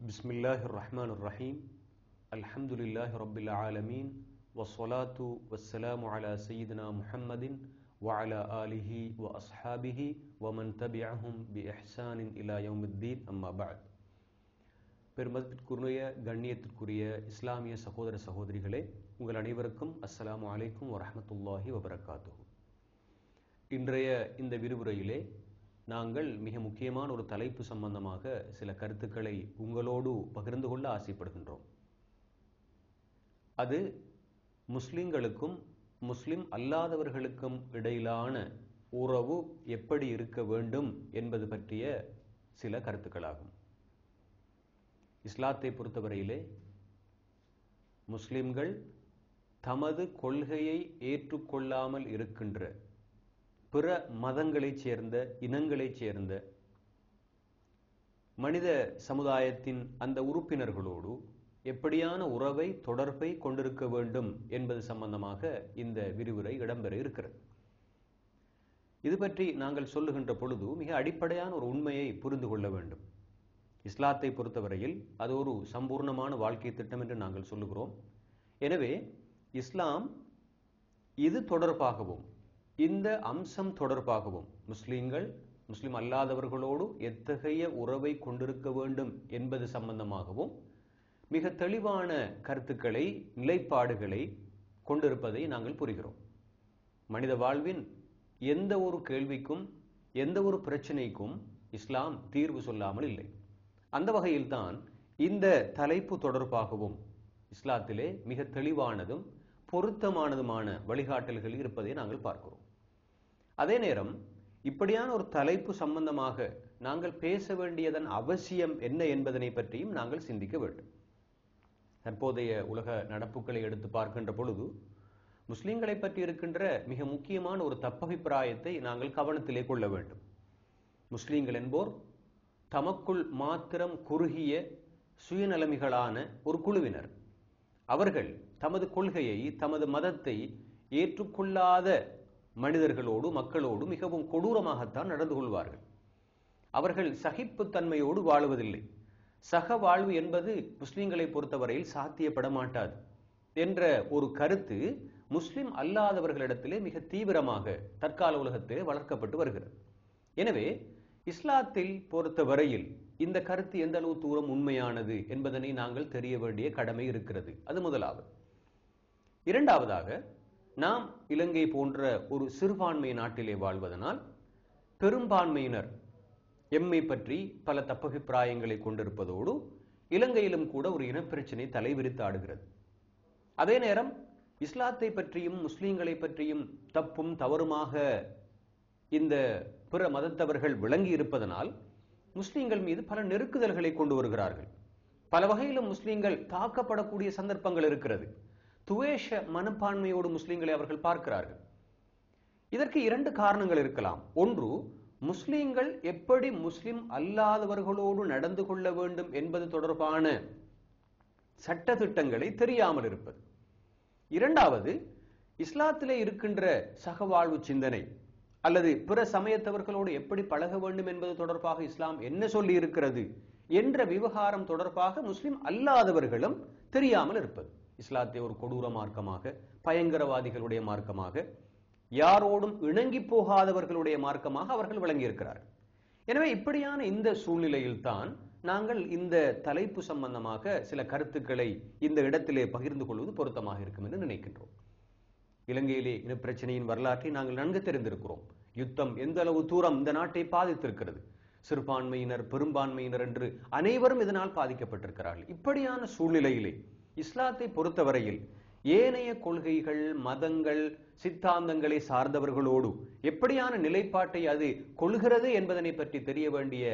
பிஸ்மில்லாஹிர்ரஹ்மானிர்ரஹீம். அல்ஹம்துலில்லாஹி ரப்பில் ஆலமீன். வஸ்ஸலாத்து வஸ்ஸலாமு அலா சய்யிதினா முஹம்மதின் வ அலா ஆலிஹி வ அஸ்ஹாபிஹி வ மன் தபிஅஹும் பி இஹ்சானின் இலா யௌமித்தீன். அம்மா பஅத். பெருமதிப்பிற்குரிய கண்ணியத்திற்குரிய இஸ்லாமிய சகோதர சகோதரிகளே, உங்கள் அனைவருக்கும் அஸ்ஸலாமு அலைக்கும் வரஹ்மத்துல்லாஹி வபரகாத்துஹு. இன்றைய இந்த விரிவுரையிலே நாங்கள் மிக முக்கியமான ஒரு தலைப்பு சம்பந்தமாக சில கருத்துக்களை உங்களோடு பகிர்ந்து கொள்ள ஆசைப்படுகின்றோம். அது முஸ்லிம்களுக்கும் முஸ்லிம் அல்லாதவர்களுக்கும் இடையிலான உறவு எப்படி இருக்க வேண்டும் என்பது பற்றிய சில கருத்துக்களாகும். இஸ்லாத்தை பொறுத்தவரையிலே முஸ்லிம்கள் தமது கொள்கையை ஏற்றுக்கொள்ளாமல் இருக்கின்ற பிற மதங்களைச் சேர்ந்த இனங்களைச் சேர்ந்த மனித சமுதாயத்தின் அந்த உறுப்பினர்களோடு எப்படியான உறவை தொடர்பை கொண்டிருக்க வேண்டும் என்பது சம்பந்தமாக இந்த விரிவுரை இடம்பெற இருக்கிறது. இது பற்றி நாங்கள் சொல்லுகின்ற பொழுது மிக அடிப்படையான ஒரு உண்மையை புரிந்து கொள்ள வேண்டும். இஸ்லாத்தை பொறுத்தவரையில் அது ஒரு சம்பூர்ணமான வாழ்க்கை திட்டம் என்று நாங்கள் சொல்லுகிறோம். எனவே இஸ்லாம் இது தொடர்பாகவும் இந்த அம்சம் தொடர்பாகவும் முஸ்லிம் அல்லாதவர்களோடு எத்தகைய உறவை கொண்டிருக்க வேண்டும் என்பது சம்பந்தமாகவும் மிக தெளிவான கருத்துக்களை நிலைப்பாடுகளை கொண்டிருப்பதை நாங்கள் புரிகிறோம். மனித வாழ்வின் எந்த ஒரு கேள்விக்கும் எந்த ஒரு பிரச்சனைக்கும் இஸ்லாம் தீர்வு சொல்லாமல் இல்லை. அந்த வகையில்தான் இந்த தலைப்பு தொடர்பாகவும் இஸ்லாத்திலே மிக தெளிவானதும் பொருத்தமானதுமான வழிகாட்டல்கள் இருப்பதை நாங்கள் பார்க்கிறோம். அதே நேரம் இப்படியான ஒரு தலைப்பு சம்பந்தமாக நாங்கள் பேச வேண்டியதன் அவசியம் என்ன என்பதனை பற்றியும் நாங்கள் சிந்திக்க வேண்டும். தற்போதைய உலக நடப்புகளை எடுத்து பார்க்கின்ற பொழுது முஸ்லிம்களை பற்றி இருக்கின்ற மிக முக்கியமான ஒரு தப்பபிப்பிராயத்தை நாங்கள் கவனத்திலே கொள்ள வேண்டும். முஸ்லிம்கள் என்போர் தமக்குள் மாத்திரம் குறுகிய சுயநலமிகளான ஒரு குழுவினர். அவர்கள் தமது கொள்கையை தமது மதத்தை ஏற்றுக்கொள்ளாத மனிதர்களோடு மக்களோடு மிகவும் கொடூரமாகத்தான் நடந்து கொள்வார்கள். அவர்கள் சகிப்புத்தன்மையோடு வாழுவதில்லை. சக வாழ்வு என்பது முஸ்லிம்களை பொறுத்தவரையில் சாத்தியப்பட மாட்டாது என்ற ஒரு கருத்து முஸ்லிம் அல்லாதவர்களிடத்திலே மிக தீவிரமாக தற்கால உலகத்திலே வளர்க்கப்பட்டு வருகிறது. எனவே இஸ்லாத்தில் பொறுத்தவரையில் இந்த கருத்து எந்த அளவு தூரம் உண்மையானது என்பதனை நாங்கள் தெரிய வேண்டிய கடமை இருக்கிறது. அது முதலாவது. இரண்டாவதாக, நாம் இலங்கை போன்ற ஒரு சிறுபான்மை நாட்டிலே வாழ்வதனால் பெரும்பான்மையினர் எம்மை பற்றி பல தப்பபிப்பிராயங்களை கொண்டிருப்பதோடு இலங்கையிலும் கூட ஒரு இனப்பிரச்சனை தலைவிரித்து ஆடுகிறது. அதே நேரம் இஸ்லாத்தை பற்றியும் முஸ்லிம்களை பற்றியும் தப்பும் தவறுமாக இந்த பிற மதத்தவர்கள் விளங்கி இருப்பதனால் முஸ்லிம்கள் மீது பல நெருக்குதல்களை கொண்டு வருகிறார்கள். பல வகையிலும் முஸ்லிம்கள் தாக்கப்படக்கூடிய சந்தர்ப்பங்கள் இருக்கிறது. துவேஷ மனப்பான்மையோடு முஸ்லிம்களை அவர்கள் பார்க்கிறார்கள். இதற்கு இரண்டு காரணங்கள் இருக்கலாம். ஒன்று, முஸ்லிம்கள் எப்படி முஸ்லிம் அல்லாதவர்களோடு நடந்து கொள்ள வேண்டும் என்பது தொடர்பான சட்ட திட்டங்களை தெரியாமல் இருப்பது. இரண்டாவது, இஸ்லாத்திலே இருக்கின்ற சகவாழ்வு சிந்தனை அல்லது பிற சமயத்தவர்களோடு எப்படி பழக வேண்டும் என்பது தொடர்பாக இஸ்லாம் என்ன சொல்லி இருக்கிறது என்ற விவகாரம் தொடர்பாக முஸ்லிம் அல்லாதவர்களும் தெரியாமல் இருப்பது. இஸ்லாத்தை ஒரு கொடூர மார்க்கமாக, பயங்கரவாதிகளுடைய மார்க்கமாக, யாரோடும் இணங்கி போகாதவர்களுடைய மார்க்கமாக அவர்கள் விளங்கியிருக்கிறார்கள். எனவே இப்படியான இந்த சூழ்நிலையில் தான் நாங்கள் இந்த தலைப்பு சம்பந்தமாக சில கருத்துக்களை இந்த இடத்திலே பகிர்ந்து கொள்வது பொருத்தமாக இருக்கும் என்று நினைக்கின்றோம். இலங்கையிலே இனப்பிரச்சனையின் வரலாற்றை நாங்கள் நன்கு தெரிந்திருக்கிறோம். யுத்தம் எந்த அளவு தூரம் இந்த நாட்டை பாதித்திருக்கிறது. சிறுபான்மையினர் பெரும்பான்மையினர் என்று அனைவரும் இதனால் பாதிக்கப்பட்டிருக்கிறார்கள். இப்படியான சூழ்நிலையிலே இஸ்லாத்தை பொறுத்தவரையில் ஏனைய கொள்கைகள், மதங்கள், சித்தாந்தங்களை சார்ந்தவர்களோடு எப்படியான நிலைப்பாட்டை அது கொள்கிறது என்பதனை பற்றி தெரிய வேண்டிய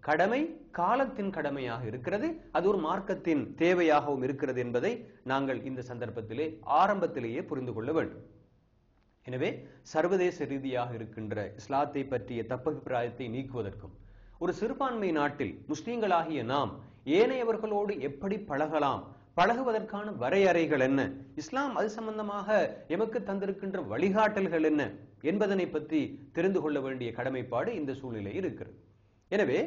கடமை காலத்தின் கடமையாக இருக்கிறது. அது ஒரு மார்க்கத்தின் தேவையாகவும் இருக்கிறது என்பதை நாங்கள் இந்த சந்தர்ப்பத்திலே ஆரம்பத்திலேயே புரிந்து கொள்ள வேண்டும். எனவே சர்வதேச ரீதியாக இருக்கின்ற இஸ்லாத்தை பற்றிய தப்பபிப்பிராயத்தை நீக்குவதற்கும் ஒரு சிறுபான்மை நாட்டில் முஸ்லிம்களாகிய நாம் ஏனையவர்களோடு எப்படி பழகலாம், பழகுவதற்கான வரையறைகள் என்ன, இஸ்லாம் அது சம்பந்தமாக எமக்கு தந்திருக்கின்ற வழிகாட்டல்கள் என்ன என்பதனை பற்றி தெரிந்து கொள்ள வேண்டிய கடமைப்பாடு இந்த சூழ்நிலை இருக்கிறது. எனவே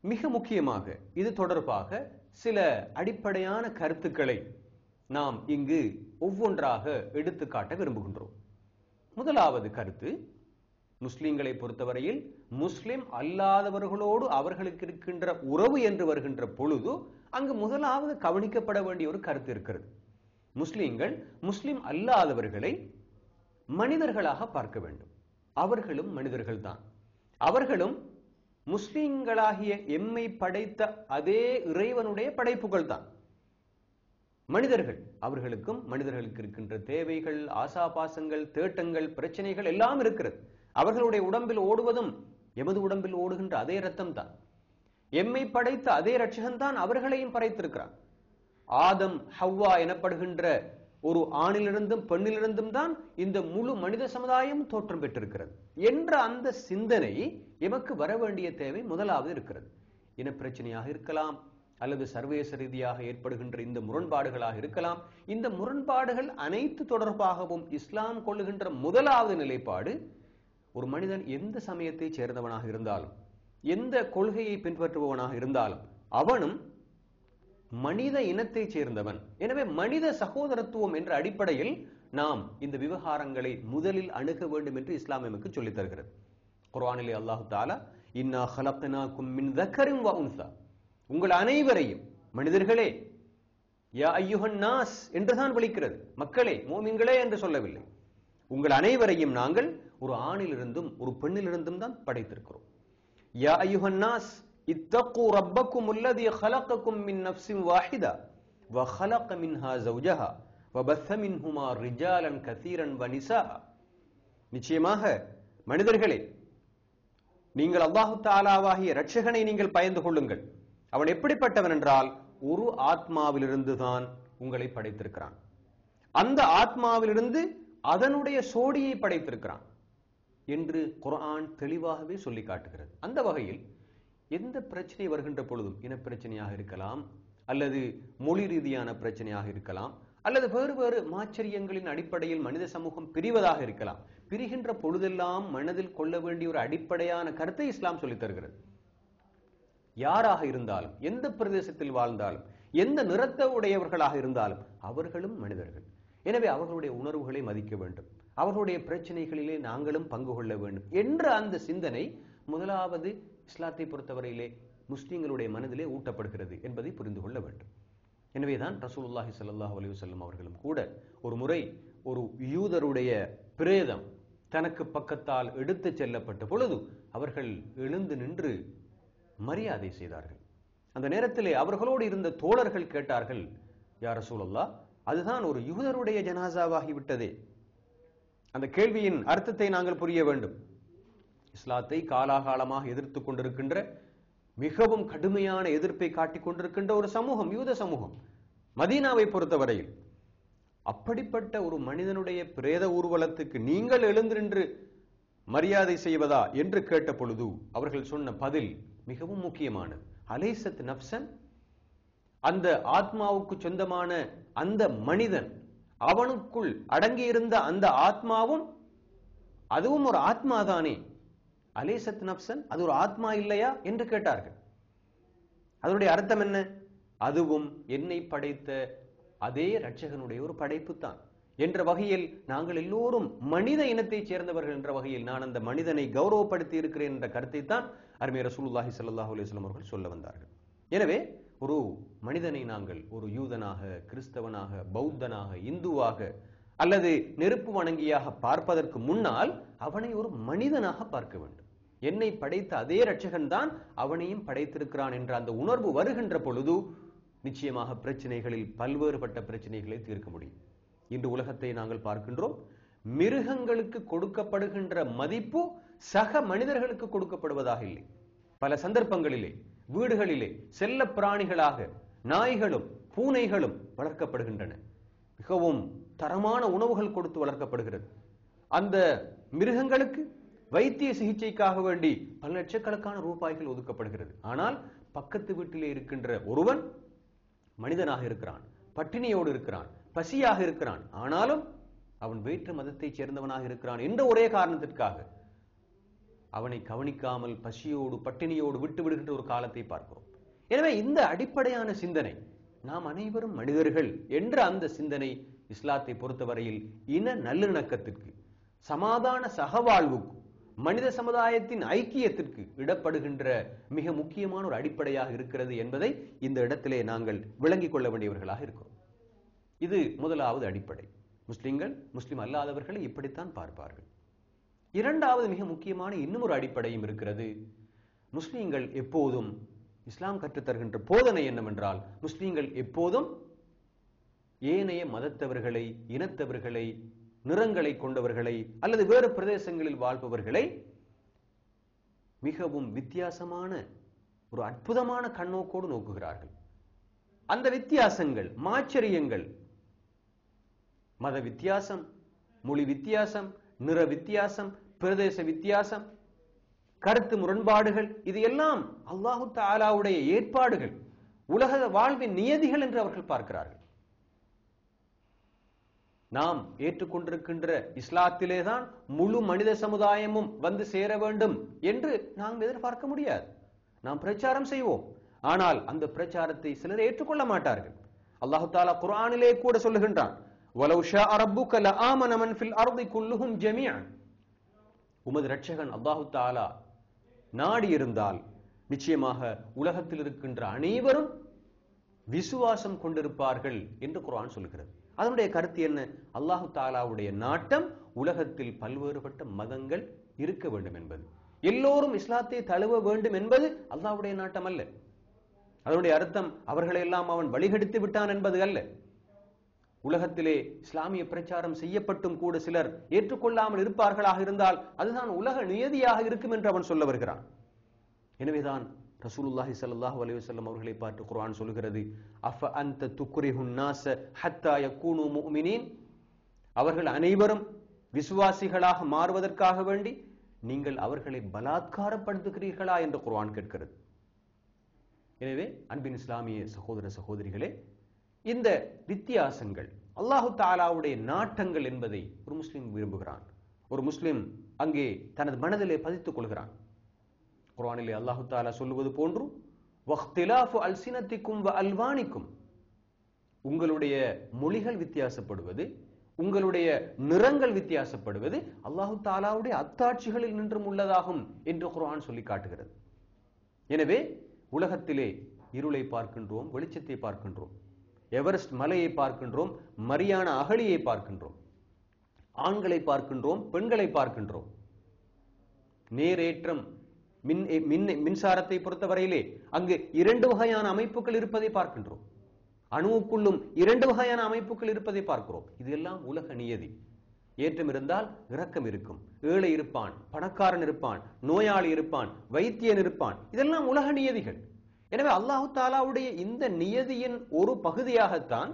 மிக முக்கியமாக இது தொடர்பாக சில அடிப்படையான கருத்துக்களை நாம் இங்கு ஒவ்வொன்றாக எடுத்துக்காட்ட விரும்புகின்றோம். முதலாவது கருத்து, முஸ்லிம்களை பொறுத்தவரையில் முஸ்லிம் அல்லாதவர்களோடு அவர்களுக்கு இருக்கின்ற உறவு என்று வருகின்ற பொழுது அங்கு முதலாவது கவனிக்கப்பட வேண்டிய ஒரு கருத்து இருக்கிறது. முஸ்லிம்கள் முஸ்லிம் அல்லாதவர்களை மனிதர்களாக பார்க்க வேண்டும். அவர்களும் மனிதர்கள் தான். அவர்களும் முஸ்லிம்களாகிய எம்மை படைத்த அதே இறைவனுடைய படைப்புகள் தான். மனிதர்கள், அவர்களுக்கும் மனிதர்களுக்கு இருக்கின்ற தேவைகள், ஆசாபாசங்கள், தேட்டங்கள், பிரச்சனைகள் எல்லாம் இருக்கிறது. அவர்களுடைய உடம்பில் ஓடுவதும் எமது உடம்பில் ஓடுகின்ற அதே ரத்தம் தான். எம்மை படைத்த அதே ரட்சகன் தான் அவர்களையும் படைத்திருக்கிறான். ஆதம் ஹவ்வா எனப்படுகின்ற ஒரு ஆணிலிருந்தும் பெண்ணிலிருந்தும் தான் இந்த முழு மனித சமுதாயம் தோற்றம் பெற்றிருக்கிறது என்ற அந்த சிந்தனை எமக்கு வர வேண்டிய தேவை முதலாவது இருக்கிறது. இனப்பிரச்சனையாக இருக்கலாம், அல்லது சர்வதேச ரீதியாக ஏற்படுகின்ற இந்த முரண்பாடுகளாக இருக்கலாம். இந்த முரண்பாடுகள் அனைத்து தொடர்பாகவும் இஸ்லாம் கொள்ளுகின்ற முதலாவது நிலைப்பாடு, ஒரு மனிதன் எந்த சமயத்தை சேர்ந்தவனாக இருந்தாலும், எந்த கொள்கையை பின்பற்றுபவனாக இருந்தாலும் அவனும் மனித இனத்தை சேர்ந்தவன். எனவே மனித சகோதரத்துவம் என்ற அடிப்படையில் நாம் இந்த விவகாரங்களை முதலில் அணுக வேண்டும் என்று இஸ்லாம் நமக்கு சொல்லித் தருகிறது. குர்ஆனிலே அல்லாஹ் தஆலா இன்னா ஹலக்னாகும் மின் தக்கரின் வ உன்ஸா, உங்கள் அனைவரையும் மனிதர்களே, யா அய்யுஹன் நாஸ் என்றுதான் விളിக்கிறது. மக்களே, மூமின்களே என்று சொல்லவில்லை. உங்கள் அனைவரையும் நாங்கள் ஒரு ஆணிலிருந்தும் ஒரு பெண்ணிலிருந்தும் தான் படைத்திருக்கிறோம். யா அய்யுஹன் நாஸ் இத்தகு ரப்பக்கும் அல்லதி خلقكم من نفس واحدة وخلق منها زوجها وبث منهما رجالا كثيرا ونساء. நிச்சயமாக மனிதர்களே, நீங்கள் அல்லாஹ் தஆலாவாகிய இரட்சகனை நீங்கள் பயந்து கொள்ளுங்கள். அவன் எப்படிப்பட்டவன் என்றால், ஒரு ஆத்மாவிலிருந்து தான் உங்களை படைத்திருக்கிறான். அந்த ஆத்மாவிலிருந்து அதனுடைய சோடியை படைத்திருக்கிறான் என்று குர்ஆன் தெளிவாகவே சொல்லி காட்டுகிறது. அந்த வகையில் எந்த பிரச்சனை வருகின்ற பொழுதும், இனப்பிரச்சனையாக இருக்கலாம், அல்லது மொழி ரீதியான பிரச்சனையாக இருக்கலாம், அல்லது வேறு வேறு மாச்சரியங்களின் அடிப்படையில் மனித சமூகம் பிரிவதாக இருக்கலாம், பிரிகின்ற பொழுதெல்லாம் மனதில் கொள்ள வேண்டிய ஒரு அடிப்படையான கருத்தை இஸ்லாம் சொல்லித் தருகிறது. யாராக இருந்தாலும், எந்த பிரதேசத்தில் வாழ்ந்தாலும், எந்த நிறத்தை உடையவர்களாக இருந்தாலும் அவர்களும் மனிதர்கள். எனவே அவர்களுடைய உணர்வுகளை மதிக்க வேண்டும், அவர்களுடைய பிரச்சனைகளிலே நாங்களும் பங்கு கொள்ள வேண்டும் என்ற அந்த சிந்தனை முதலாவது இஸ்லாத்தை பொறுத்தவரையிலே முஸ்லிம்களுடைய மனதிலே ஊட்டப்படுகிறது என்பதை புரிந்து கொள்ள வேண்டும். எனவேதான் ரசூலுல்லாஹி ஸல்லல்லாஹு அலைஹி வஸல்லம் அவர்களும் கூட ஒரு முறை ஒரு யூதருடைய பிரேதம் தனக்கு பக்கத்தால் எடுத்துச் செல்லப்பட்ட பொழுது அவர்கள் எழுந்து நின்று மரியாதை செய்தார்கள். அந்த நேரத்திலே அவர்களோடு இருந்த தோழர்கள் கேட்டார்கள், யா ரசூலல்லாஹ், அதுதான் ஒரு யூதருடைய ஜனாசாவாகிவிட்டதே. அந்த கேள்வியின் அர்த்தத்தை நாங்கள் புரிய வேண்டும். இஸ்லாத்தை காலாகாலமாக எதிர்த்து கொண்டிருக்கின்ற, மிகவும் கடுமையான எதிர்ப்பை காட்டிக் கொண்டிருக்கின்ற ஒரு சமூகம் யூத சமூகம் மதீனாவை பொறுத்தவரையில். அப்படிப்பட்ட ஒரு மனிதனுடைய பிரேத ஊர்வலத்துக்கு நீங்கள் எழுந்து நின்று மரியாதை செய்வதா என்று கேட்ட பொழுது அவர்கள் சொன்ன பதில் மிகவும் முக்கியமானது. அலைசத் நப்சன், அந்த ஆத்மாவுக்கு சொந்தமான அந்த மனிதன், அவனுக்குள் அடங்கியிருந்த அந்த ஆத்மாவும் அதுவும் ஒரு ஆத்மாதானே, அலைசத் நப்சன், அது ஒரு ஆத்மா இல்லையா என்று கேட்டார்கள். அதனுடைய அர்த்தம் என்ன? அதுவும் என்னை படைத்த அதே இரட்சகனுடைய ஒரு படைப்பு தான் என்ற வகையில் நாங்கள் எல்லோரும் மனித இனத்தைச் சேர்ந்தவர்கள் என்ற வகையில் நான் அந்த மனிதனை கௌரவப்படுத்தி இருக்கிறேன் என்ற கருத்தை தான் அருமை ரசூலுல்லாஹி ஸல்லல்லாஹு அலைஹி வஸல்லம் அவர்கள் சொல்ல வந்தார்கள். எனவே ஒரு மனிதனை நாங்கள் ஒரு யூதனாக, கிறிஸ்தவனாக, பௌத்தனாக, இந்துவாக அல்லது நெருப்பு வணங்கியாக பார்ப்பதற்கு முன்னால் அவனை ஒரு மனிதனாக பார்க்க வேண்டும். என்னை படைத்த அதே இரட்சகன் தான் அவனையும் படைத்திருக்கிறான் என்ற அந்த உணர்வு வருகின்ற பொழுது நிச்சயமாக பிரச்சனைகளில் பல்வேறுபட்ட பிரச்சனைகளை தீர்க்க முடியும். இன்று உலகத்தை நாங்கள் பார்க்கின்றோம். மிருகங்களுக்கு கொடுக்கப்படுகின்ற மதிப்பு சக மனிதர்களுக்கு கொடுக்கப்படுவதாக இல்லை. பல சந்தர்ப்பங்களிலே வீடுகளிலே செல்ல பிராணிகளாக நாய்களும் பூனைகளும் வளர்க்கப்படுகின்றன. மிகவும் தரமான உணவுகள் கொடுத்து வளர்க்கப்படுகிறது. அந்த மிருகங்களுக்கு வைத்திய சிகிச்சைக்காக வேண்டி பல லட்சக்கணக்கான ரூபாய்கள் ஒதுக்கப்படுகிறது. ஆனால் பக்கத்து வீட்டிலே இருக்கின்ற ஒருவன் மனிதனாக இருக்கிறான், பட்டினியோடு இருக்கிறான், பசியாக இருக்கிறான், ஆனாலும் அவன் வேற்று மதத்தைச் சேர்ந்தவனாக இருக்கிறான் என்ற ஒரே காரணத்திற்காக அவனை கவனிக்காமல் பசியோடு பட்டினியோடு விட்டு விடுகின்ற ஒரு காலத்தை பார்க்கிறோம். எனவே இந்த அடிப்படையான சிந்தனை, நாம் அனைவரும் மனிதர்கள் என்ற அந்த சிந்தனை இஸ்லாத்தை பொறுத்தவரையில் இன நல்லிணக்கத்திற்கு, சமாதான சகவாழ்வுக்கு, மனித சமுதாயத்தின் ஐக்கியத்திற்கு இடப்படுகின்ற மிக முக்கியமான ஒரு அடிப்படையாக இருக்கிறது என்பதை இந்த இடத்திலே நாங்கள் விளங்கிக் கொள்ள வேண்டியவர்களாக இருக்கிறோம். இது முதலாவது அடிப்படை. முஸ்லிம்கள் முஸ்லிம் அல்லாதவர்களை இப்படித்தான் பார்ப்பார்கள். இரண்டாவது மிக முக்கியமான இன்னும் ஒரு அடிப்படையும் இருக்கிறது. முஸ்லிம்கள் எப்போதும், இஸ்லாம் கற்றுத்தருகின்ற போதனை என்னவென்றால், முஸ்லிம்கள் எப்போதும் ஏனைய மதத்தவர்களை, இனத்தவர்களை, நிறங்களை கொண்டவர்களை அல்லது வேறு பிரதேசங்களில் வாழ்பவர்களை மிகவும் வித்தியாசமான ஒரு அற்புதமான கண்ணோக்கோடு நோக்குகிறார்கள். அந்த வித்தியாசங்கள், மாச்சரியங்கள், மத வித்தியாசம், மொழி வித்தியாசம், நிற வித்தியாசம், பிரதேச வித்தியாசம், கருத்து முரண்பாடுகள், இது எல்லாம் அல்லாஹு தஆலாவுடைய ஏற்பாடுகள், உலக வாழ்வின் நியதிகள் என்று அவர்கள் பார்க்கிறார்கள். நாம் ஏற்றுக்கொண்டிருக்கின்ற இஸ்லாத்திலேதான் முழு மனித சமுதாயமும் வந்து சேர வேண்டும் என்று நாம் எதிர்பார்க்க முடியாது. நாம் பிரச்சாரம் செய்வோம், ஆனால் அந்த பிரச்சாரத்தை சிலர் ஏற்றுக்கொள்ள மாட்டார்கள். அல்லாஹு தஆலா குர்ஆனிலே கூட சொல்லுகின்றான், வலவ் ஷாஅ ரப்புக லஆமன மன் ஃபில் அர்தி குல்லுஹும் ஜமீஅன். உமது இரட்சகன் அல்லாஹு தஆலா நாடி இருந்தால் நிச்சயமாக உலகத்தில் இருக்கின்ற அனைவரும் விசுவாசம் கொண்டிருப்பார்கள் என்று குர்ஆன் சொல்கிறது. அதனுடைய கருத்து என்ன? அல்லாஹு தஆலாவுடைய நாட்டம் உலகத்தில் பல்வேறுபட்ட மதங்கள் இருக்க வேண்டும் என்பது, எல்லோரும் இஸ்லாத்தை தழுவ வேண்டும் என்பது அல்லாஹ்வுடைய நாட்டம் அல்ல. அதனுடைய அர்த்தம் அவர்களை எல்லாம் அவன் வழிகெடுத்து விட்டான் என்பது அல்ல. உலகத்திலே இஸ்லாமிய பிரச்சாரம் செய்யப்பட்டும் கூட சிலர் ஏற்றுக்கொள்ளாமல் இருப்பார்களாக இருந்தால் அதுதான் உலக நியதியாக இருக்கும் என்று அவன் சொல்ல வருகிறான். எனவேதான் ரசூலுல்லாஹி ஸல்லல்லாஹு அலைஹி வஸல்லம் அவர்களை பார்த்து குர்ஆன் சொல்கிறது, அஃப அன்த துக்ரிஹுன் நாஸ ஹத்தா யகூனு முஃமினீன். அவர்கள் அனைவரும் விசுவாசிகளாக மாறுவதற்காக வேண்டி நீங்கள் அவர்களை பலாத்காரப்படுத்துகிறீர்களா என்று குர்ஆன் கேட்கிறது. எனவே அன்பின் இஸ்லாமிய சகோதர சகோதரிகளே, இந்த வித்தியாசங்கள் அல்லாஹு தஆலாவுடைய நாட்டங்கள் என்பதை ஒரு முஸ்லிம் விரும்புகிறான். ஒரு முஸ்லிம் அங்கே தனது மனதிலே பதித்துக் கொள்கிறான். குர்ஆனிலே அல்லாஹு தஆலா சொல்லுவது போன்று, வக்திலாஃபு அல்சினத்திக்கும் வ அல்வானிக்கும், உங்களுடைய மொழிகள் வித்தியாசப்படுவது, உங்களுடைய நிறங்கள் வித்தியாசப்படுவது அல்லாஹு தஆலாவுடைய அத்தாட்சிகளில் நின்றும் உள்ளதாகும் என்று குர்ஆன் சொல்லி காட்டுகிறது. எனவே உலகத்திலே இருளை பார்க்கின்றோம், வெளிச்சத்தை பார்க்கின்றோம், எவரெஸ்ட் மலையை பார்க்கின்றோம், மரியானா அகழியை பார்க்கின்றோம், ஆண்களை பார்க்கின்றோம், பெண்களை பார்க்கின்றோம். நேரேற்றம் மின்சாரத்தை பொறுத்தவரையிலே அங்கு 2 வகையான அமைப்புகள் இருப்பதை பார்க்கின்றோம். அணுவுக்குள்ளும் 2 வகையான அமைப்புகள் இருப்பதை பார்க்கிறோம். இது எல்லாம் உலக நியதி. ஏற்றம் இருந்தால் இரக்கம் இருக்கும். ஏழை இருப்பான், பணக்காரன் இருப்பான், நோயாளி இருப்பான், வைத்தியன் இருப்பான். இதெல்லாம் உலக நியதிகள். எனவே அல்லாஹு தஆலாவுடைய இந்த நியதியின் ஒரு பகுதியாகத்தான்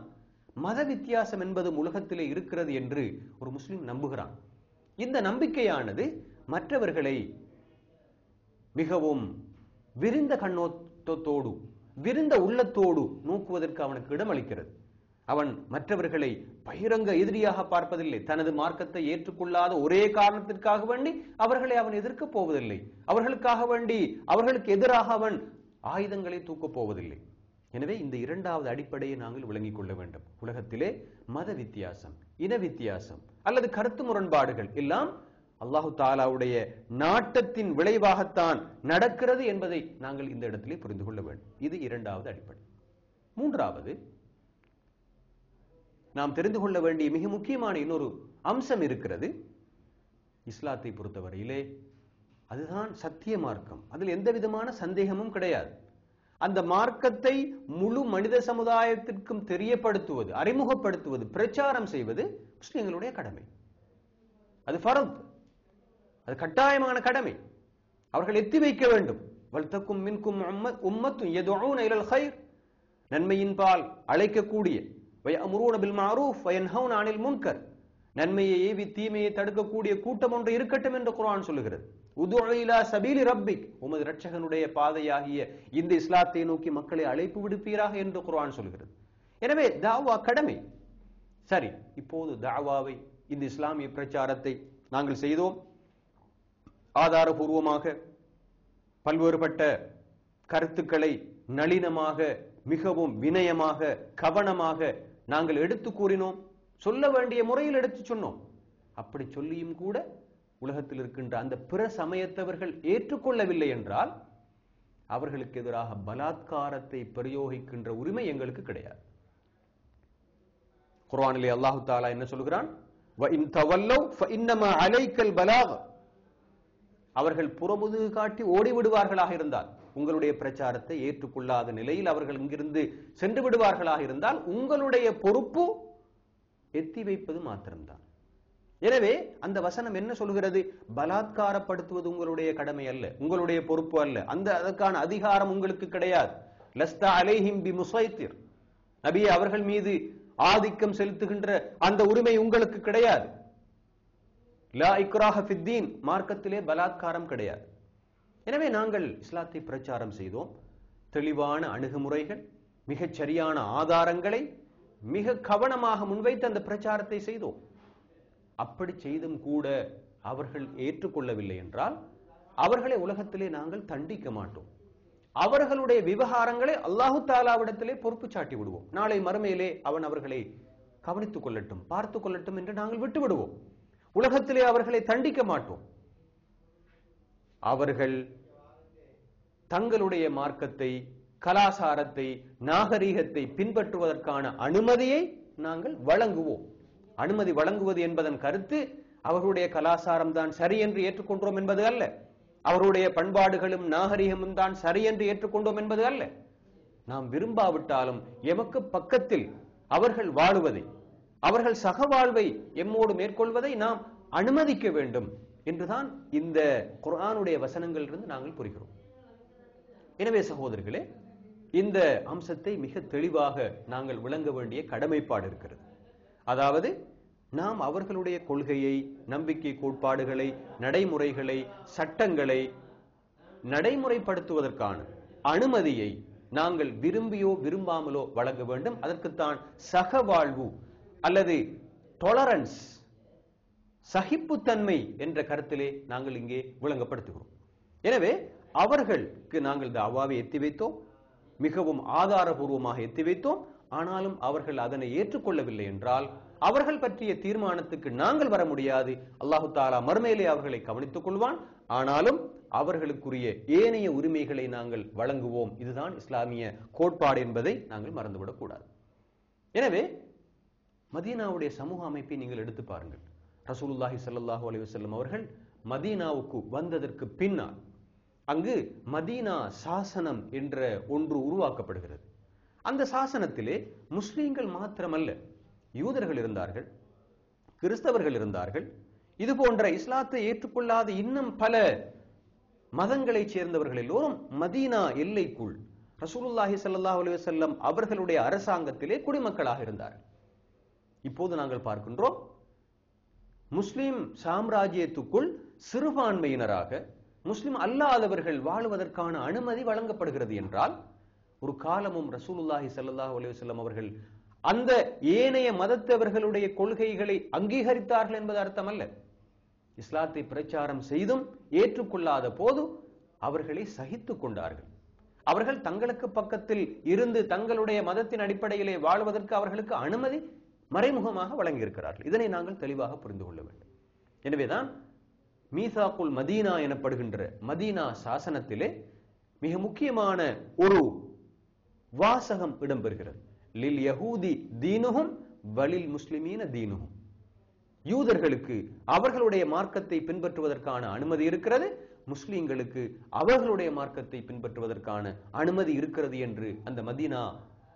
மத வித்தியாசம் என்பது உலகத்திலே இருக்கிறது என்று ஒரு முஸ்லிம் நம்புகிறான். இந்த நம்பிக்கையானது மற்றவர்களை மிகவும் விரிந்த கண்ணோட்டத்தோடு, விரிந்த உள்ளத்தோடு நோக்குவதற்கு அவனுக்கு இடமளிக்கிறது. அவன் மற்றவர்களை பகிரங்க எதிரியாக பார்ப்பதில்லை. தனது மார்க்கத்தை ஏற்றுக்கொள்ளாத ஒரே காரணத்திற்காக வேண்டி அவர்களை அவன் எதிர்க்கப் போவதில்லை. அவர்களுக்காக வேண்டி அவர்களுக்கு எதிராக அவன் ஆயுதங்களை தூக்கப் போவதில்லை. எனவே இந்த இரண்டாவது அடிப்படையை நாங்கள் விளங்கிக் கொள்ள வேண்டும். உலகத்திலே மத வித்தியாசம், இன வித்தியாசம் அல்லது கருத்து முரண்பாடுகள் எல்லாம் அல்லாஹு தஆலாவுடைய நாட்டத்தின் விளைவாகத்தான் நடக்கிறது என்பதை நாங்கள் இந்த இடத்திலே புரிந்து கொள்ள வேண்டும். இது இரண்டாவது அடிப்படை. மூன்றாவது, நாம் தெரிந்து கொள்ள வேண்டிய மிக முக்கியமான இன்னொரு அம்சம் இருக்கிறது. இஸ்லாத்தை பொறுத்தவரையிலே அதுதான் சத்திய மார்க்கம். அதில் எந்த விதமான சந்தேகமும் கிடையாது. அந்த மார்க்கத்தை முழு மனித சமுதாயத்திற்கும் தெரியப்படுத்துவது, அறிமுகப்படுத்துவது, பிரச்சாரம் செய்வது முஸ்லிம்களுடைய கடமை. அது ஃபர்த், அது கட்டாயமான கடமை. அவர்கள் எத்தி வைக்க வேண்டும். வல்தக்கும் மின்கும் உம்மத்துன் யதுஊன இலல் கைர், நன்மையின் பால் அழைக்கக்கூடிய, வயஅமுரூன பில் மஅரூஃப் வயன்ஹவுன அனில் முன்கர், நன்மையை ஏவி தீமையை தடுக்கக்கூடிய கூட்டம் ஒன்று இருக்கட்டும் என்று குர்ஆன் சொல்லுகிறது. உதுஉ இலா சபீலி ரப்பிக், உமது இரட்சகனுடைய பாதையாகிய இந்த இஸ்லாத்தை நோக்கி மக்களை அழைப்பு விடுப்பீராக என்று குர்ஆன் சொல்கிறது. எனவே தாவா கடமை. சரி, இப்போது தாவாவை, இந்த இஸ்லாமிய பிரச்சாரத்தை நாங்கள் செய்தோம். ஆதாரபூர்வமாக பல்வேறுபட்ட கருத்துக்களை நளினமாக, மிகவும் வினயமாக, கவனமாக நாங்கள் எடுத்து கூறினோம். சொல்ல வேண்டிய முறையில் எடுத்து சொன்னோம். அப்படி சொல்லியும் கூட உலகத்தில் இருக்கின்ற அந்த பிற சமயத்தவர்கள் ஏற்றுக்கொள்ளவில்லை என்றால் அவர்களுக்கு எதிராக பலாத்காரத்தை பிரயோகிக்கின்ற உரிமை எங்களுக்கு கிடையாது. குர்ஆனிலே அல்லாஹ் தஆலா என்ன சொல்கிறான்? வ இன் தவல்லவ் ஃபஇன்னமா அலைக்கல் பலாக். அவர்கள் புறமுதுகு காட்டி ஓடிவிடுவார்களாக இருந்தால், உங்களுடைய பிரச்சாரத்தை ஏற்றுக்கொள்ளாத நிலையில் அவர்கள் இங்கிருந்து சென்று விடுவார்களாக இருந்தால் உங்களுடைய பொறுப்பு எத்தி வைப்பது மாத்திரம்தான். எனவே அந்த வசனம் என்ன சொல்கிறது? பலாத்காரப்படுத்துவது உங்களுடைய கடமை அல்ல, உங்களுடைய பொறுப்பு அல்ல, அதற்கான அதிகாரம் உங்களுக்கு கிடையாது. லஸ்தா அலைஹிம் பிமுஸைத்திர். நபியே, அவர்கள் மீது ஆதிக்கம் செலுத்துகின்ற அந்த உரிமை உங்களுக்கு கிடையாது. லா இக்ராஹ ஃபித்தீன், மார்க்கத்திலே பலாத்காரம் கிடையாது. எனவே நாங்கள் இஸ்லாத்தை பிரச்சாரம் செய்தோம். தெளிவான அணுகுமுறைகள், மிகச் சரியான ஆதாரங்களை மிக கவனமாக முன்வைத்து அந்த பிரச்சாரத்தை செய்தோம். அப்படி செய்தும் கூட அவர்கள் ஏற்றுக்கொள்ளவில்லை என்றால் அவர்களை உலகத்திலே நாங்கள் தண்டிக்க மாட்டோம். அவர்களுடைய விவகாரங்களை அல்லாஹு தஆலாவிடத்திலே பொறுப்பு சாட்டி விடுவோம். நாளை மறுமையிலே அவன் அவர்களை கவனித்துக் கொள்ளட்டும், பார்த்துக் கொள்ளட்டும் என்று நாங்கள் விட்டு விடுவோம். உலகத்திலே அவர்களை தண்டிக்க மாட்டோம். அவர்கள் தங்களுடைய மார்க்கத்தை, கலாசாரத்தை, நாகரீகத்தை பின்பற்றுவதற்கான அனுமதியை நாங்கள் வழங்குவோம். அனுமதி வழங்குவது என்பதன் கருத்து அவர்களுடைய கலாசாரம் தான் சரி என்று ஏற்றுக்கொண்டோம் என்பது அல்ல, அவருடைய பண்பாடுகளும் நாகரீகமும் தான் சரி என்று ஏற்றுக்கொண்டோம் என்பது அல்ல. நாம் விரும்பாவிட்டாலும் எமக்கு பக்கத்தில் அவர்கள் வாழுவதை, அவர்கள் சகவாழ்வை எம்மோடு மேற்கொள்வதை நாம் அனுமதிக்க வேண்டும் என்றுதான் இந்த குர்ஆனுடைய வசனங்களிலிருந்து நாங்கள் புரிகிறோம். எனவே சகோதரர்களே, இந்த அம்சத்தை மிக தெளிவாக நாங்கள் விளங்க வேண்டிய கடமைப்பாடு இருக்கிறது. அதாவது நாம் அவர்களுடைய கொள்கையை, நம்பிக்கை கோட்பாடுகளை, நடைமுறைகளை, சட்டங்களை நடைமுறைப்படுத்துவதற்கான அனுமதியை நாங்கள் விரும்பியோ விரும்பாமலோ வழங்க வேண்டும். அதற்குத்தான் சகவாழ்வு அல்லது டொலரன்ஸ், சகிப்புத்தன்மை என்ற கருத்திலே நாங்கள் இங்கே விளங்கப்படுத்துகிறோம். எனவே அவர்களுக்கு நாங்கள் தாவாவை எத்தி வைத்தோம், மிகவும் ஆதாரபூர்வமாக எத்தி வைத்தோம். ஆனாலும் அவர்கள் அதனை ஏற்றுக்கொள்ளவில்லை என்றால் அவர்கள் பற்றிய தீர்மானத்துக்கு நாங்கள் வர முடியாது. அல்லாஹு தஆலா மறுமையிலே அவர்களை கவனித்துக் கொள்வான். ஆனாலும் அவர்களுக்குரிய ஏனைய உரிமைகளை நாங்கள் வழங்குவோம். இதுதான் இஸ்லாமிய கோட்பாடு என்பதை நாங்கள் மறந்துவிடக் கூடாது. எனவே மதீனாவுடைய சமூக அமைப்பை நீங்கள் எடுத்து பாருங்கள். ரசூலுல்லாஹி ஸல்லல்லாஹு அலைஹி வஸல்லம் அவர்கள் மதீனாவுக்கு வந்ததற்கு பின்னால் அங்கு மதீனா சாசனம் என்ற ஒன்று உருவாக்கப்படுகிறது. அந்த சாசனத்திலே முஸ்லிம்கள் மாத்திரமல்ல, யூதர்கள் இருந்தார்கள், கிறிஸ்தவர்கள் இருந்தார்கள், இது போன்ற இஸ்லாத்தை ஏற்றுக்கொள்ளாத இன்னும் பல மதங்களைச் சேர்ந்தவர்கள் எல்லோரும் மதீனா எல்லைக்குள் ரசூலுல்லாஹி ஸல்லல்லாஹு அலைஹி வஸல்லம் அவர்களுடைய அரசாங்கத்திலே குடிமக்களாக இருந்தார்கள். இப்போது நாங்கள் பார்க்கின்றோம், முஸ்லிம் சாம்ராஜ்யத்துக்குள் சிறுபான்மையினராக முஸ்லிம் அல்லாதவர்கள் வாழுவதற்கான அனுமதி வழங்கப்படுகிறது என்றால், ஒரு காலமும் ரசூலுல்லாஹி ஸல்லல்லாஹு அலைஹி வஸல்லம் அவர்கள் அந்த ஏனைய மதத்தவர்களுடைய கொள்கைகளை அங்கீகரித்தார்கள் என்பது அர்த்தம் அல்ல. இஸ்லாத்தை பிரச்சாரம் செய்தும் ஏற்றுக்கொள்ளாத போது அவர்களை சகித்துக் கொண்டார்கள். அவர்கள் தங்களுக்கு பக்கத்தில் இருந்து தங்களுடைய மதத்தின் அடிப்படையிலே வாழ்வதற்கு அவர்களுக்கு அனுமதி மறைமுகமாக வழங்கியிருக்கிறார்கள். இதனை நாங்கள் தெளிவாக புரிந்து கொள்ள வேண்டும். எனவேதான் மீசாக்குல் மதீனா எனப்படுகின்ற மதீனா சாசனத்திலே மிக முக்கியமான ஒரு வாசகம் இடம்பெறுகிறது. லில் யஹூதி தீனுஹும் வலில் முஸ்லிமீன தீனுஹும். யூதர்களுக்கு அவர்களுடைய மார்க்கத்தை பின்பற்றுவதற்கான அனுமதி இருக்கிறது, முஸ்லிம்களுக்கு அவர்களுடைய மார்க்கத்தை பின்பற்றுவதற்கான அனுமதி இருக்கிறது என்று அந்த மதீனா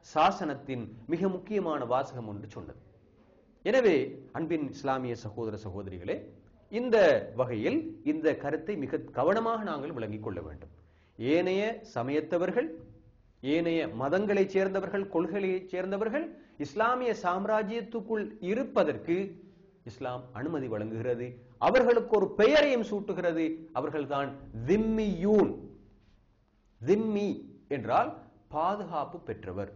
சாசனத்தின் மிக முக்கியமான வாசகம் ஒன்று சொன்னது. எனவே அன்பின் இஸ்லாமிய சகோதர சகோதரிகளே, இந்த வகையில் இந்த கருத்தை மிக கவனமாக நாங்கள் விளங்கிக் கொள்ள வேண்டும். ஏனைய சமயத்தவர்கள், ஏனைய மதங்களைச் சேர்ந்தவர்கள், கொள்கைகளைச் சேர்ந்தவர்கள் இஸ்லாமிய சாம்ராஜ்யத்துக்குள் இருப்பதற்கு இஸ்லாம் அனுமதி வழங்குகிறது. அவர்களுக்கு ஒரு பெயரையும் சூட்டுகிறது. அவர்கள்தான் திம்மியூன். திம்மி என்றால் பாதுகாப்பு பெற்றவர்,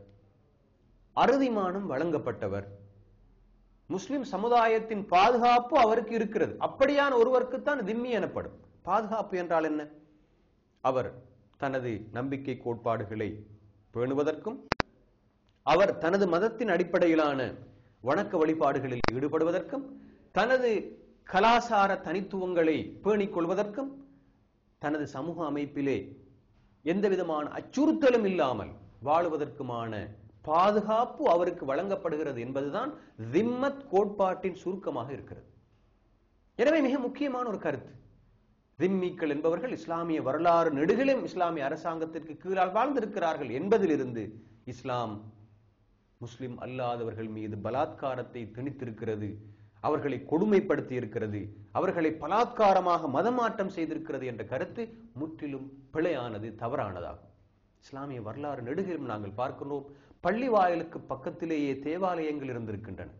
அறுதிமானம் வழங்கப்பட்டவர். முஸ்லிம் சமுதாயத்தின் பாதுகாப்பு அவருக்கு இருக்கிறது. அப்படியான ஒருவருக்குத்தான் திம்மி எனப்படும். பாதுகாப்பு என்றால் என்ன? அவர் தனது நம்பிக்கை கோட்பாடுகளை பேணுவதற்கும் அவர் தனது மதத்தின் அடிப்படையிலான வணக்க வழிபாடுகளில் ஈடுபடுவதற்கும் தனது கலாசார தனித்துவங்களை பேணிக் கொள்வதற்கும் தனது சமூக அமைப்பிலே எந்த விதமான அச்சுறுத்தலும் இல்லாமல் வாழுவதற்குமான பாதுகாப்பு அவருக்கு வழங்கப்படுகிறது என்பதுதான் திம்மத் கோட்பாட்டின் சுருக்கமாக இருக்கிறது. எனவே மிக முக்கியமான ஒரு கருத்து, திம்மிக்கள் என்பவர்கள் இஸ்லாமிய வரலாறு நெடுகிலும் இஸ்லாமிய அரசாங்கத்திற்கு கீழால் வாழ்ந்திருக்கிறார்கள் என்பதிலிருந்து இஸ்லாம் முஸ்லிம் அல்லாதவர்கள் மீது பலாத்காரத்தை திணித்திருக்கிறது, அவர்களை கொடுமைப்படுத்தி இருக்கிறது, அவர்களை பலாத்காரமாக மதமாற்றம் செய்திருக்கிறது என்ற கருத்து முற்றிலும் பிழையானது, தவறானதாகும். இஸ்லாமிய வரலாறு நெடுகிலும் நாங்கள் பார்க்கிறோம், பள்ளி வாயிலுக்கு பக்கத்திலேயே தேவாலயங்கள் இருந்திருக்கின்றன.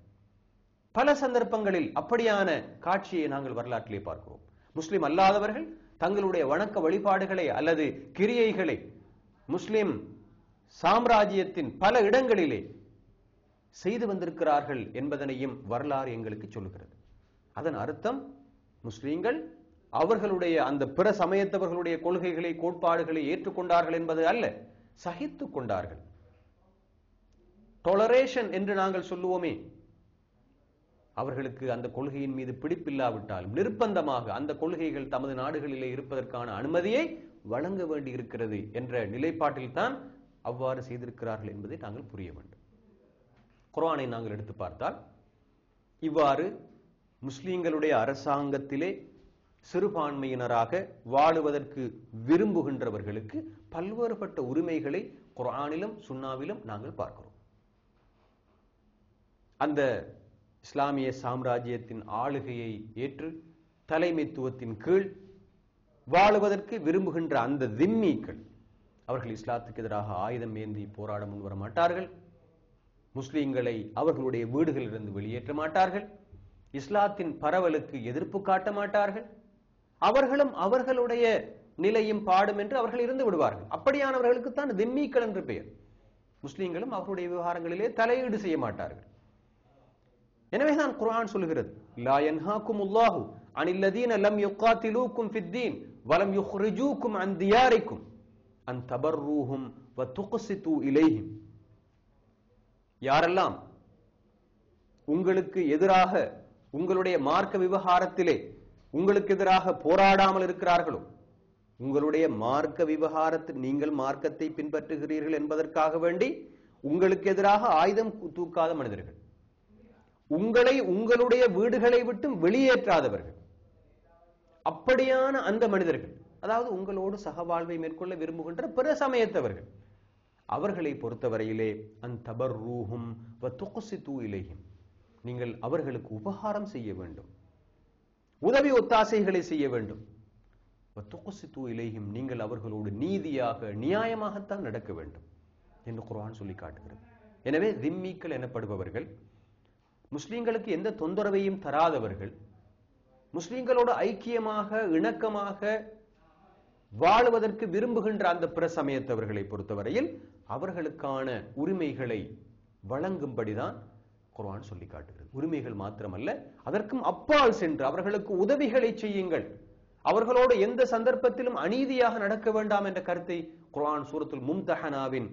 பல சந்தர்ப்பங்களில் அப்படியான காட்சியை நாங்கள் வரலாற்றிலே பார்க்கிறோம். முஸ்லிம் அல்லாதவர்கள் தங்களுடைய வணக்க வழிபாடுகளை அல்லது கிரியைகளை முஸ்லிம் சாம்ராஜ்யத்தின் பல இடங்களிலே செய்து வந்திருக்கிறார்கள் என்பதனையும் வரலாறு எங்களுக்கு சொல்லுகிறது. அதன் அர்த்தம் முஸ்லிம்கள் அவர்களுடைய அந்த பிற சமயத்தவர்களுடைய கொள்கைகளை கோட்பாடுகளை ஏற்றுக்கொண்டார்கள் என்பது அல்ல, சகித்துக் கொண்டார்கள். டொலரேஷன் என்று நாங்கள் சொல்லுவோமே, அவர்களுக்கு அந்த கொள்கையின் மீது பிடிப்பில்லாவிட்டாலும் நிர்பந்தமாக அந்த கொள்கைகள் தமது நாடுகளிலே இருப்பதற்கான அனுமதியை வழங்க வேண்டி இருக்கிறது என்ற நிலைப்பாட்டில் தான் அவ்வாறு செய்திருக்கிறார்கள் என்பதை நாங்கள் புரிய வேண்டும். குர்ஆனை நாங்கள் எடுத்து பார்த்தால் இவ்வாறு முஸ்லிம்களுடைய அரசாங்கத்திலே சிறுபான்மையினராக வாழுவதற்கு விரும்புகின்றவர்களுக்கு பல்வேறுபட்ட உரிமைகளை குர்ஆனிலும் சுன்னாவிலும் நாங்கள் பார்க்கிறோம். அந்த இஸ்லாமிய சாம்ராஜ்யத்தின் ஆளுகையை ஏற்று தலைமைத்துவத்தின் கீழ் வாழுவதற்கு விரும்புகின்ற அந்த திம்மீக்கள் அவர்கள் இஸ்லாத்துக்கு எதிராக ஆயுதம் ஏந்தி போராட முன்வர மாட்டார்கள், முஸ்லிம்களை அவர்களுடைய வீடுகளிலிருந்து வெளியேற்ற மாட்டார்கள், இஸ்லாத்தின் பரவலுக்கு எதிர்ப்பு காட்ட மாட்டார்கள், அவர்களும் அவர்களுடைய நிலையும் பாடும் என்று அவர்கள் இருந்து விடுவார்கள். அப்படியானவர்களுக்கு தான் திம்மீக்கள் என்று பெயர். முஸ்லிம்களும் அவர்களுடைய விவகாரங்களிலே தலையீடு செய்ய மாட்டார்கள். எனவேதான் குர்ஆன் சொல்கிறது, லா யன்ஹாகுமுல்லாஹு அனில்லதீன லம் யுகாத்திலூக்கும் ஃபித்தீன் வலம் யுக்ரிஜூக்கும் அன் தியாரிக்கும் அன் தபர்ரூஹும் வ துக்ஸிது இலைஹிம். யாரெல்லாம் உங்களுக்கு எதிராக உங்களுடைய மார்க்க விவகாரத்திலே உங்களுக்கு எதிராக போராடாமல் இருக்கிறார்களோ, உங்களுடைய மார்க்க விவகாரத்தில் நீங்கள் மார்க்கத்தை பின்பற்றுகிறீர்கள் என்பதற்காக வேண்டி உங்களுக்கு எதிராக ஆயுதம் தூக்காத மனிதர்கள், உங்களை உங்களுடைய வீடுகளை விட்டு வெளியேற்றாதவர்கள், அப்படியான அந்த மனிதர்கள், அதாவது உங்களோடு சகவாழ்வை மேற்கொள்ள விரும்புகின்ற பிற சமயத்தவர்கள், அவர்களை பொறுத்தவரையிலே அன்தபர்ரூஹும் வ துக்ஸிது இலைஹிம், நீங்கள் அவர்களுக்கு உபகாரம் செய்ய வேண்டும், உதவி ஒத்தாசைகளை செய்ய வேண்டும். வ துக்ஸிது இலைஹிம், நீங்கள் அவர்களோடு நீதியாக நியாயமாகத்தான் நடக்க வேண்டும் என்று குர்ஆன் சொல்லி காட்டுகிறது. எனவே திம்மீக்கள் எனப்படுபவர்கள் முஸ்லிம்களுக்கு எந்த தொந்தரவையும் தராதவர்கள், முஸ்லிம்களோடு ஐக்கியமாக இணக்கமாக வாழுவதற்கு விரும்புகின்ற அந்த பிற சமயத்தவர்களை பொறுத்தவரையில் அவர்களுக்கான உரிமைகளை வழங்கும்படிதான் குர்ஆன் சொல்லி காட்டுகிறது. உரிமைகள் மாத்திரமல்ல, அதற்கும் அப்பால் சென்று அவர்களுக்கு உதவிகளை செய்யுங்கள், அவர்களோடு எந்த சந்தர்ப்பத்திலும் அநீதியாக நடக்க வேண்டாம் என்ற கருத்தை குர்ஆன் சூரத்துல் மும்தஹனாவின்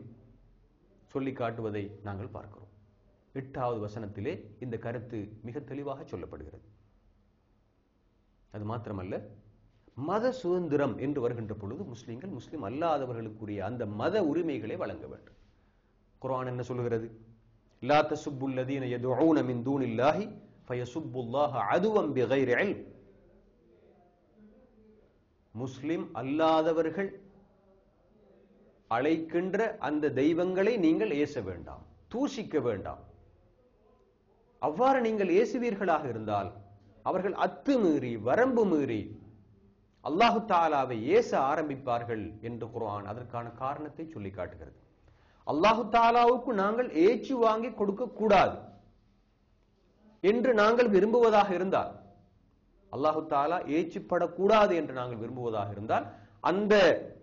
சொல்லி காட்டுவதை நாங்கள் பார்க்கிறோம். 8வது வசனத்திலே இந்த கருத்து மிக தெளிவாக சொல்லப்படுகிறது. அது மாத்திரமல்ல, மத சுதந்திரம் என்று வருகின்ற பொழுது முஸ்லிம்கள் முஸ்லிம் அல்லாதவர்களுக்குரிய அந்த மத உரிமைகளை வழங்க வேண்டும். குர்ஆன் என்ன சொல்கிறது? லா தசுப்புல் லதீன யதுஊன மின் தூனில்லாஹி ஃபயசுப்புல்லாஹ அதுவன் பிகைரி இல்ம். முஸ்லிம் அல்லாதவர்கள் அழைக்கின்ற அந்த தெய்வங்களை நீங்கள் ஏச வேண்டாம், தூஷிக்க வேண்டாம். அவ்வாறு நீங்கள் ஏசுவீர்களாக இருந்தால் அவர்கள் அத்துமீறி வரம்பு மீறி அல்லாஹு தஆலாவை ஏச ஆரம்பிப்பார்கள் என்று குர்ஆன் அதற்கான காரணத்தை சொல்லி காட்டுகிறது. அல்லாஹு தஆலாவுக்கு நாங்கள் ஏச்சு வாங்கி கொடுக்க கூடாது என்று நாங்கள் விரும்புவதாக இருந்தால், அல்லாஹு தஆலா ஏச்சுப்படக்கூடாது என்று நாங்கள் விரும்புவதாக இருந்தால், அந்த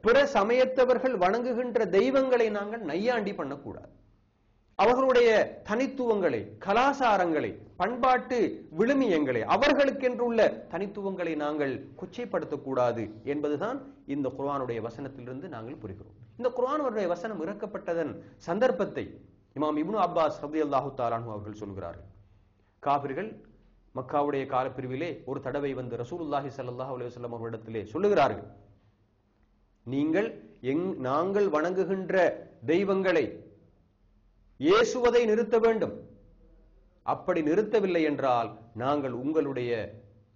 பிற சமயத்தவர்கள் வணங்குகின்ற தெய்வங்களை நாங்கள் நையாண்டி பண்ணக்கூடாது. அவர்களுடைய தனித்துவங்களை, கலாசாரங்களை, பண்பாட்டு விழுமியங்களை, அவர்களுக்கென்றுள்ள தனித்துவங்களை நாங்கள் கொச்சைப்படுத்தக்கூடாது என்பதுதான் இந்த குர்ஆனுடைய வசனத்திலிருந்து நாங்கள் புரிகிறோம். இந்த குர்ஆனுடைய வசனம் இறக்கப்பட்டதன் சந்தர்ப்பத்தை இமாம் இப்னு அப்பாஸ் ரலியல்லாஹு தஆலா அன்ஹு அவர்கள் சொல்கிறார்கள். காபிர்கள் மக்காவுடைய காலப்பிரிவிலே ஒரு தடவை வந்து ரசூலுல்லாஹி ஸல்லல்லாஹு அலைஹி வஸல்லம் அவர்களிடத்திலே சொல்லுகிறார்கள், நாங்கள் வணங்குகின்ற தெய்வங்களை ஏசுவதை நிறுத்த வேண்டும். அப்படி நிறுத்தவில்லை என்றால் நாங்கள் உங்களுடைய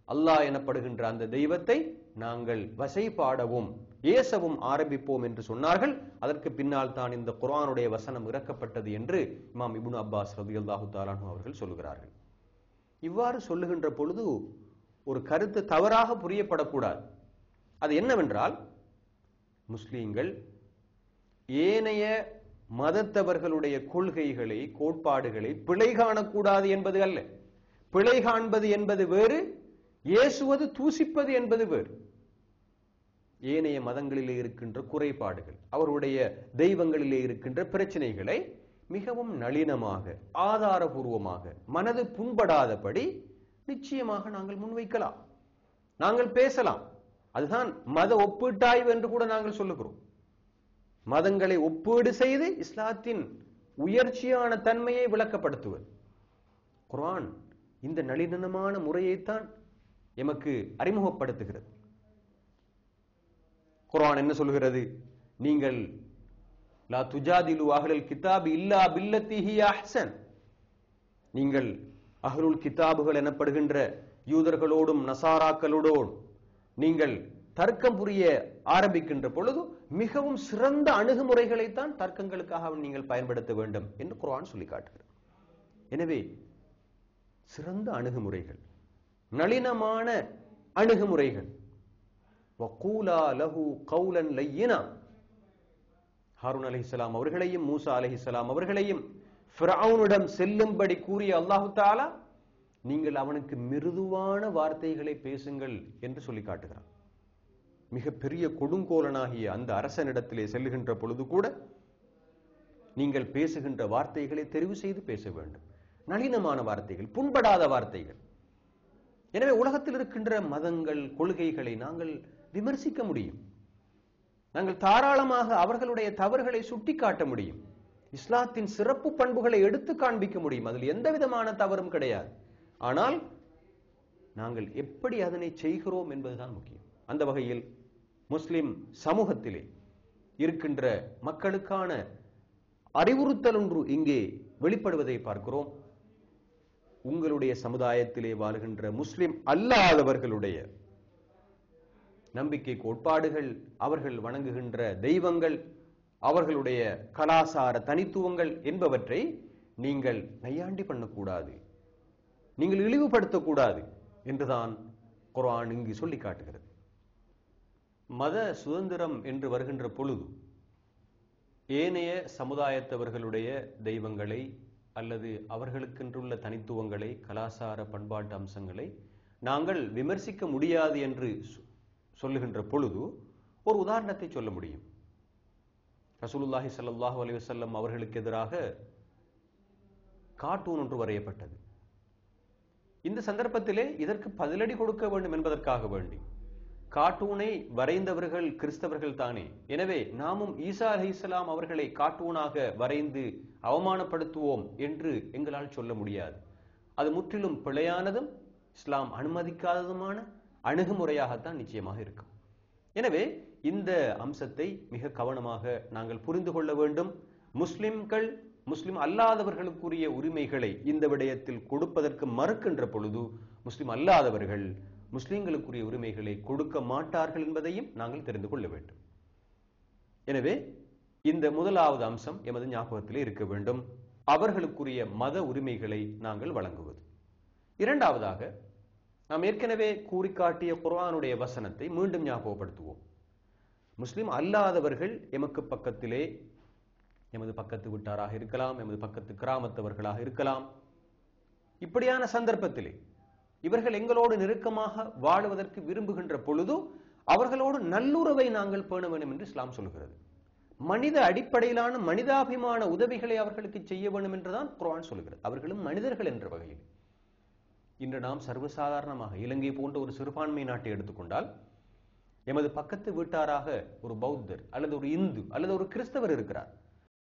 அல்லாஹ் எனப்படுகின்ற அந்த தெய்வத்தை நாங்கள் வசைபாடவும் ஏசவும் ஆரம்பிப்போம் என்று சொன்னார்கள். அதற்கு பின்னால் தான் இந்த குர்ஆனுடைய வசனம் இறக்கப்பட்டது என்று இமாம் இப்னு அப்பாஸ் ரலியல்லாஹு தஆலா அன்ஹு அவர்கள் சொல்லுகிறார்கள். இவ்வாறு சொல்லுகின்ற பொழுது ஒரு கருத்து தவறாக புரியப்படக்கூடாது. அது என்னவென்றால், முஸ்லிம்கள் ஏனைய மதத்தவர்களுடைய கொள்கைகளை, கோட்பாடுகளை பிழை காணக்கூடாது என்பது அல்ல. பிழை காண்பது என்பது வேறு, ஏசுவது, தூசிப்பது என்பது வேறு. ஏனைய மதங்களிலே இருக்கின்ற குறைபாடுகள், அவருடைய தெய்வங்களிலே இருக்கின்ற பிரச்சனைகளை மிகவும் நளினமாக, ஆதாரபூர்வமாக, மனது புண்படாதபடி நிச்சயமாக நாங்கள் முன்வைக்கலாம், நாங்கள் பேசலாம். அதுதான் மத ஒப்பீட்டாய்வு என்று கூட நாங்கள் சொல்லுகிறோம். மதங்களை ஒப்பீடு செய்து இஸ்லாத்தின் உயர்ச்சியான தன்மையை விளக்கப்படுத்துவது. குர்ஆன் இந்த நளினமான முறையைத்தான் எமக்கு அறிமுகப்படுத்துகிறது. குர்ஆன் என்ன சொல்கிறது? நீங்கள் லா துஜாதிலு அஹ்லல் கிதாபி இல்லா பில்லத்தி ஹிய அஹ்ஸன். நீங்கள் அஹ்லுல் கிதாபுகள் எனப்படுகின்ற யூதர்களோடும் நசாராக்களோடும் நீங்கள் தர்க்கம் புரிய ஆரம்பிக்கின்ற பொழுது மிகவும் சிறந்த அணுகுமுறைகளைத்தான் தர்க்கங்களுக்காக நீங்கள் பயன்படுத்த வேண்டும் என்று குர்ஆன் சொல்லி காட்டுகிறது. எனவே சிறந்த அணுகுமுறைகள், நளினமான அணுகுமுறைகள். வகூலா லஹு கௌலன் லய்யினா. ஹாரூன் அலைஹிஸ்ஸலாம் அவர்களையும் மூசா அலைஹிஸ்ஸலாம் அவர்களையும் ஃபிரௌனிடம் செல்லும்படி கூறிய அல்லாஹு தஆலா, நீங்கள் அவனுக்கு மிருதுவான வார்த்தைகளை பேசுங்கள் என்று சொல்லி காட்டுகிறான். மிக பெரிய கொடுங்கோலனாகிய அந்த அரசனிடத்திலே செல்லுகின்ற பொழுது கூட நீங்கள் பேசுகின்ற வார்த்தைகளை தெரிவு செய்து பேச வேண்டும். நளினமான வார்த்தைகள், புண்படாத வார்த்தைகள். எனவே உலகத்தில் இருக்கின்ற மதங்கள், கொள்கைகளை நாங்கள் விமர்சிக்க முடியும். நாங்கள் தாராளமாக அவர்களுடைய தவறுகளை சுட்டிக்காட்ட முடியும். இஸ்லாத்தின் சிறப்பு பண்புகளை எடுத்து காண்பிக்க முடியும். அதில் எந்த விதமான தவறும் கிடையாது. ஆனால் நாங்கள் எப்படி அதனை செய்கிறோம் என்பதுதான் முக்கியம். அந்த வகையில் முஸ்லிம் சமூகத்திலே இருக்கின்ற மக்களுக்கான அறிவுறுத்தல் ஒன்று இங்கே வெளிப்படுவதை பார்க்கிறோம். உங்களுடைய சமுதாயத்திலே வாழுகின்ற முஸ்லிம் அல்லாதவர்களுடைய நம்பிக்கை கோட்பாடுகள், அவர்கள் வணங்குகின்ற தெய்வங்கள், அவர்களுடைய கலாசார தனித்துவங்கள் என்பவற்றை நீங்கள் நையாண்டி பண்ணக்கூடாது, நீங்கள் இழிவுபடுத்தக்கூடாது என்றுதான் குர்ஆன் இங்கு சொல்லி காட்டுகிறது. மத சுதந்திரம் என்று வருகின்ற பொழுது ஏனைய சமுதாயத்தவர்களுடைய தெய்வங்களை அல்லது அவர்களுக்கென்றுள்ள தனித்துவங்களை, கலாசார பண்பாட்டு அம்சங்களை நாங்கள் விமர்சிக்க முடியாது என்று சொல்லுகின்ற பொழுது ஒரு உதாரணத்தை சொல்ல முடியும். ரசூலுல்லாஹி ஸல்லல்லாஹு அலைஹி வஸல்லம் அவர்களுக்கு எதிராக கார்ட்டூன் ஒன்று வரையப்பட்டது. இந்த சந்தர்ப்பத்திலே இதற்கு பதிலடி கொடுக்க வேண்டும் என்பதற்காக வேண்டி கார்ட்டூனை வரைந்தவர்கள் கிறிஸ்தவர்கள் தானே, எனவே நாமும் ஈசா அலைஹிஸ்ஸலாம் அவர்களை கார்ட்டூனாக வரைந்து அவமானப்படுத்துவோம் என்று எங்களால் சொல்ல முடியாது. அது முற்றிலும் பிழையானதும் இஸ்லாம் அனுமதிக்காததுமான அணுகுமுறையாகத்தான் நிச்சயமாக இருக்கும். எனவே இந்த அம்சத்தை மிக கவனமாக நாங்கள் புரிந்து கொள்ள வேண்டும். முஸ்லிம்கள் முஸ்லிம் அல்லாதவர்களுக்குரிய உரிமைகளை இந்த விடயத்தில் கொடுப்பதற்கு மறுக்கின்ற பொழுது முஸ்லிம் அல்லாதவர்கள் முஸ்லிம்களுக்குரிய உரிமைகளை கொடுக்க மாட்டார்கள் என்பதையும் நாங்கள் தெரிந்து கொள்ள வேண்டும். எனவே இந்த முதலாவது அம்சம் எமது ஞாபகத்திலே இருக்க வேண்டும், அவர்களுக்குரிய மத உரிமைகளை நாங்கள் வழங்குவது. இரண்டாவதாக, நாம் ஏற்கனவே கூறிக்காட்டிய குர்ஆனுடைய வசனத்தை மீண்டும் ஞாபகப்படுத்துவோம். முஸ்லிம் அல்லாதவர்கள் எமக்கு பக்கத்திலே, எமது பக்கத்து வீட்டாராக இருக்கலாம், எமது பக்கத்து கிராமத்தவர்களாக இருக்கலாம். இப்படியான சந்தர்ப்பத்திலே இவர்கள் எங்களோடு நெருக்கமாக வாழுவதற்கு விரும்புகின்ற பொழுது அவர்களோடு நல்லுறவை நாங்கள் பேண வேண்டும் என்று இஸ்லாம் சொல்கிறது. மனித அடிப்படையிலான மனிதாபிமான உதவிகளை அவர்களுக்கு செய்ய வேண்டும் என்றுதான் குர்ஆன் சொல்கிறது. அவர்களும் மனிதர்கள் என்ற வகையில். இன்று நாம் சர்வசாதாரணமாக இலங்கை போன்ற ஒரு சிறுபான்மை நாட்டை எடுத்துக்கொண்டால், எமது பக்கத்து வீட்டாராக ஒரு பௌத்தர் அல்லது ஒரு இந்து அல்லது ஒரு கிறிஸ்தவர் இருக்கிறார்.